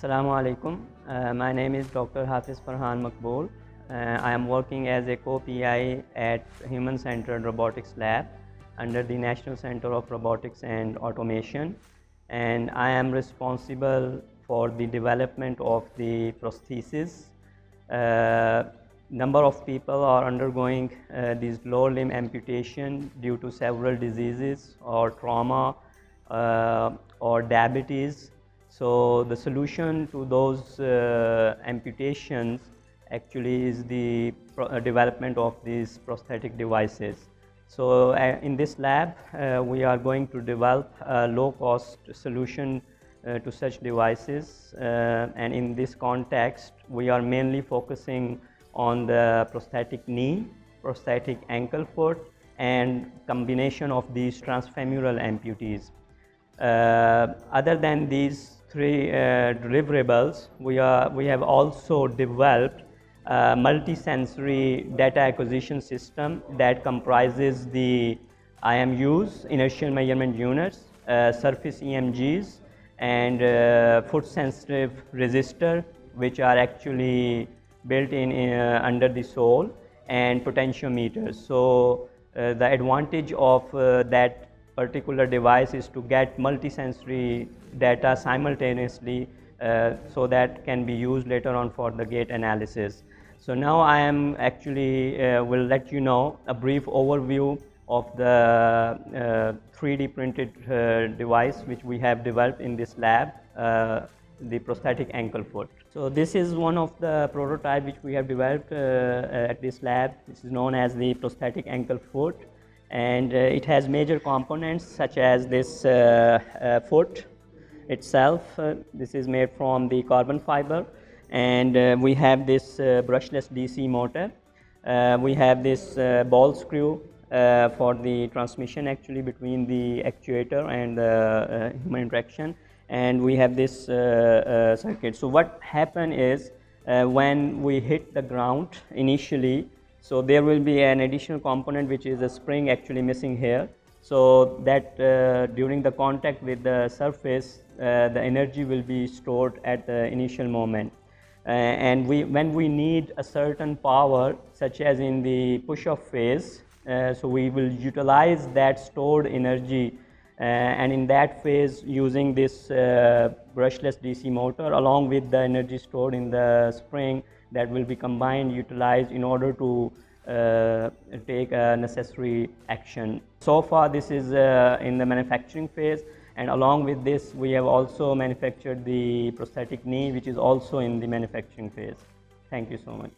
Assalamu alaikum. My name is Dr. Hafiz Farhan Makbool. I am working as a co-PI at Human Centered Robotics Lab under the National Center of Robotics and Automation, and I am responsible for the development of the prosthesis. Number of people are undergoing these lower limb amputation due to several diseases or trauma or diabetes. So the solution to those amputations actually is the development of these prosthetic devices. So in this lab, we are going to develop a low-cost solution to such devices, and in this context, we are mainly focusing on the prosthetic knee, prosthetic ankle foot, and combination of these transfemoral amputees. Other than these three deliverables, we have also developed a multi-sensory data acquisition system that comprises the IMUs, inertial measurement units, surface EMGs, and foot sensitive resistor, which are actually built in under the sole, and potentiometers. So the advantage of that particular device is to get multisensory data simultaneously, so that can be used later on for the gait analysis. So now I am actually will let you know a brief overview of the 3D printed device which we have developed in this lab, the prosthetic ankle foot. So this is one of the prototype which we have developed at this lab. This is known as the prosthetic ankle foot, and it has major components such as this foot itself. This is made from the carbon fiber, and we have this brushless DC motor. We have this ball screw for the transmission actually between the actuator and the human interaction, and we have this circuit. So what happens is when we hit the ground initially, so there will be an additional component which is a spring actually missing here, so that during the contact with the surface, the energy will be stored at the initial moment. And when we need a certain power, such as in the push-off phase, so we will utilize that stored energy, and in that phase using this brushless DC motor along with the energy stored in the spring, that will be combined, utilized in order to take a necessary action. So far this is in the manufacturing phase, and along with this we have also manufactured the prosthetic knee, which is also in the manufacturing phase. Thank you so much.